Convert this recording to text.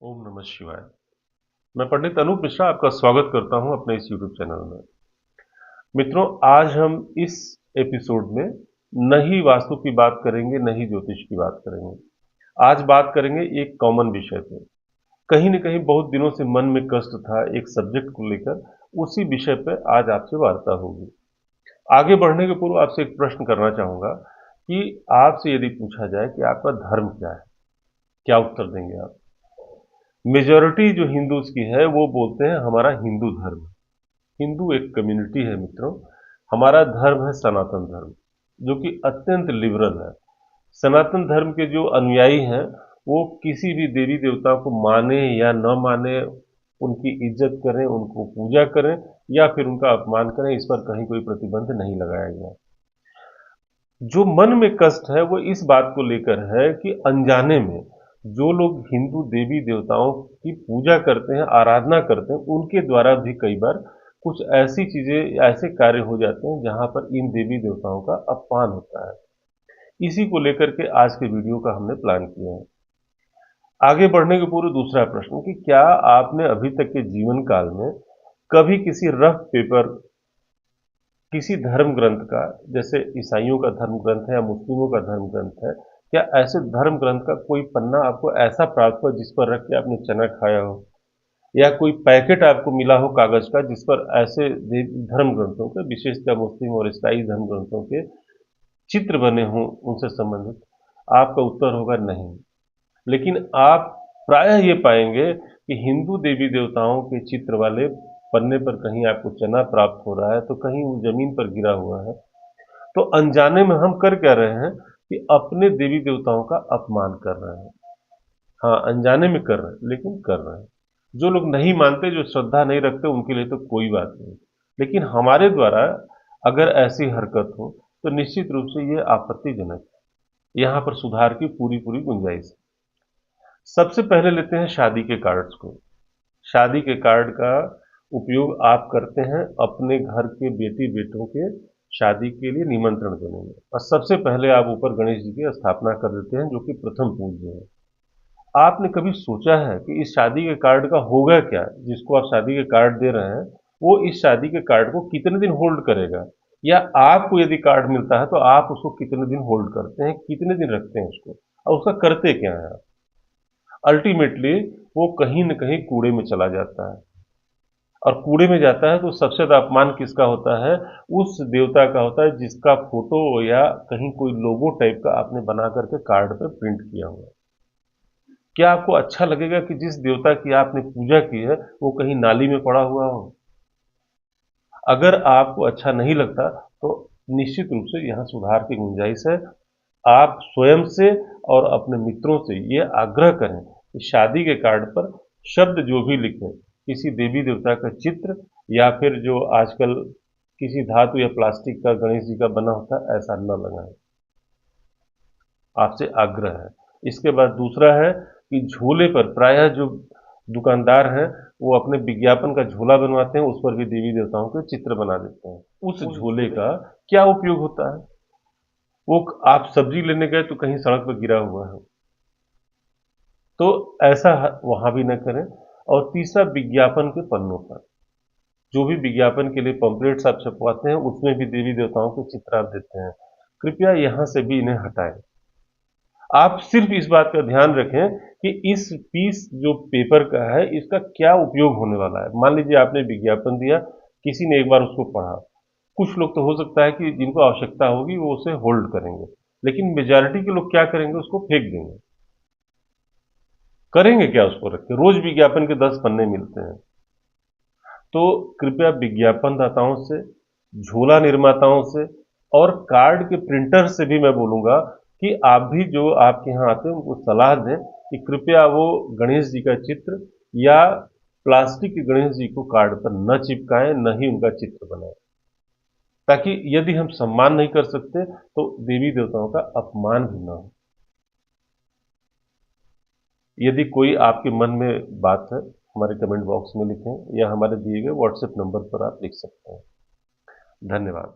ओम नमः शिवाय। मैं पंडित अनूप मिश्रा आपका स्वागत करता हूं अपने इस यूट्यूब चैनल में। मित्रों, आज हम इस एपिसोड में न ही वास्तु की बात करेंगे, न ही ज्योतिष की बात करेंगे। आज बात करेंगे एक कॉमन विषय पे। कहीं न कहीं बहुत दिनों से मन में कष्ट था एक सब्जेक्ट को लेकर, उसी विषय पे आज आपसे वार्ता होगी। आगे बढ़ने के पूर्व आपसे एक प्रश्न करना चाहूँगा कि आपसे यदि पूछा जाए कि आपका धर्म क्या है? क्या उत्तर देंगे आप? मेजॉरिटी जो हिंदूज़ की है वो बोलते हैं हमारा हिंदू धर्म। हिंदू एक कम्युनिटी है मित्रों। हमारा धर्म है सनातन धर्म, जो कि अत्यंत लिबरल है। सनातन धर्म के जो अनुयायी हैं, वो किसी भी देवी देवता को माने या न माने, उनकी इज्जत करें, उनको पूजा करें या फिर उनका अपमान करें, इस पर कहीं कोई प्रतिबंध नहीं लगाया गया। जो मन में कष्ट है वो इस बात को लेकर है कि अनजाने में जो लोग हिंदू देवी देवताओं की पूजा करते हैं, आराधना करते हैं, उनके द्वारा भी कई बार कुछ ऐसी चीजें, ऐसे कार्य हो जाते हैं जहां पर इन देवी देवताओं का अपमान होता है। इसी को लेकर के आज के वीडियो का हमने प्लान किया है। आगे बढ़ने के पूर्व दूसरा प्रश्न कि क्या आपने अभी तक के जीवन काल में कभी किसी रफ पेपर, किसी धर्म ग्रंथ का, जैसे ईसाइयों का धर्म ग्रंथ है या मुस्लिमों का धर्म ग्रंथ है, क्या ऐसे धर्म ग्रंथ का कोई पन्ना आपको ऐसा प्राप्त हुआ जिस पर रख के आपने चना खाया हो, या कोई पैकेट आपको मिला हो कागज का जिस पर ऐसे धर्म ग्रंथों के, विशेषतः मुस्लिम और ईसाई धर्म ग्रंथों के चित्र बने हों उनसे संबंधित? आपका उत्तर होगा नहीं। लेकिन आप प्रायः ये पाएंगे कि हिंदू देवी देवताओं के चित्र वाले पन्ने पर कहीं आपको चना प्राप्त हो रहा है, तो कहीं वो जमीन पर गिरा हुआ है। तो अनजाने में हम कर क्या रहे हैं कि अपने देवी देवताओं का अपमान कर रहे हैं। हाँ, अनजाने में कर रहे हैं, लेकिन कर रहे हैं। जो लोग नहीं मानते, जो श्रद्धा नहीं रखते, उनके लिए तो कोई बात नहीं। लेकिन हमारे द्वारा अगर ऐसी हरकत हो तो निश्चित रूप से ये आपत्तिजनक है। यहाँ पर सुधार की पूरी पूरी गुंजाइश है। सबसे पहले लेते हैं शादी के कार्ड्स को। शादी के कार्ड का उपयोग आप करते हैं अपने घर के बेटी बेटों के शादी के लिए निमंत्रण देने में, और सबसे पहले आप ऊपर गणेश जी की स्थापना कर देते हैं, जो कि प्रथम पूज्य है। आपने कभी सोचा है कि इस शादी के कार्ड का होगा क्या? जिसको आप शादी के कार्ड दे रहे हैं, वो इस शादी के कार्ड को कितने दिन होल्ड करेगा? या आपको यदि कार्ड मिलता है तो आप उसको कितने दिन होल्ड करते हैं, कितने दिन रखते हैं उसको, और उसका करते क्या है आप? अल्टीमेटली वो कहीं न कहीं कूड़े में चला जाता है। और कूड़े में जाता है तो सबसे ज़्यादा अपमान किसका होता है? उस देवता का होता है जिसका फोटो या कहीं कोई लोगो टाइप का आपने बना करके कार्ड पे प्रिंट किया हुआ है। क्या आपको अच्छा लगेगा कि जिस देवता की आपने पूजा की है वो कहीं नाली में पड़ा हुआ हो? अगर आपको अच्छा नहीं लगता तो निश्चित रूप से यहाँ सुधार की गुंजाइश है। आप स्वयं से और अपने मित्रों से ये आग्रह करें कि शादी के कार्ड पर शब्द जो भी लिखें, किसी देवी देवता का चित्र या फिर जो आजकल किसी धातु या प्लास्टिक का गणेश जी का बना होता है, ऐसा न लगाएं। आपसे आग्रह है। इसके बाद दूसरा है कि झोले पर प्रायः जो दुकानदार हैं, वो अपने विज्ञापन का झोला बनवाते हैं, उस पर भी देवी देवताओं के चित्र बना देते हैं। उस झोले का क्या उपयोग होता है? वो आप सब्जी लेने गए तो कहीं सड़क पर गिरा हुआ है, तो ऐसा वहां भी न करें। और तीसरा, विज्ञापन के पन्नों पर, जो भी विज्ञापन के लिए पंपलेट्स आप छपवाते हैं, उसमें भी देवी देवताओं के चित्र आप देते हैं, कृपया यहां से भी इन्हें हटाएं। आप सिर्फ इस बात का ध्यान रखें कि इस पीस जो पेपर का है, इसका क्या उपयोग होने वाला है। मान लीजिए आपने विज्ञापन दिया, किसी ने एक बार उसको पढ़ा, कुछ लोग तो हो सकता है कि जिनको आवश्यकता होगी वो उसे होल्ड करेंगे, लेकिन मेजॉरिटी के लोग क्या करेंगे, उसको फेंक देंगे। करेंगे क्या उसको रख के? रोज विज्ञापन के 10 पन्ने मिलते हैं। तो कृपया विज्ञापन दाताओं से, झोला निर्माताओं से और कार्ड के प्रिंटर से भी मैं बोलूंगा कि आप भी जो आपके यहाँ आते हैं उनको सलाह दें कि कृपया वो गणेश जी का चित्र या प्लास्टिक के गणेश जी को कार्ड पर न चिपकाएं, न ही उनका चित्र बनाएं, ताकि यदि हम सम्मान नहीं कर सकते तो देवी देवताओं का अपमान भी ना हो। यदि कोई आपके मन में बात है, हमारे कमेंट बॉक्स में लिखें या हमारे दिए गए व्हाट्सएप नंबर पर आप लिख सकते हैं। धन्यवाद।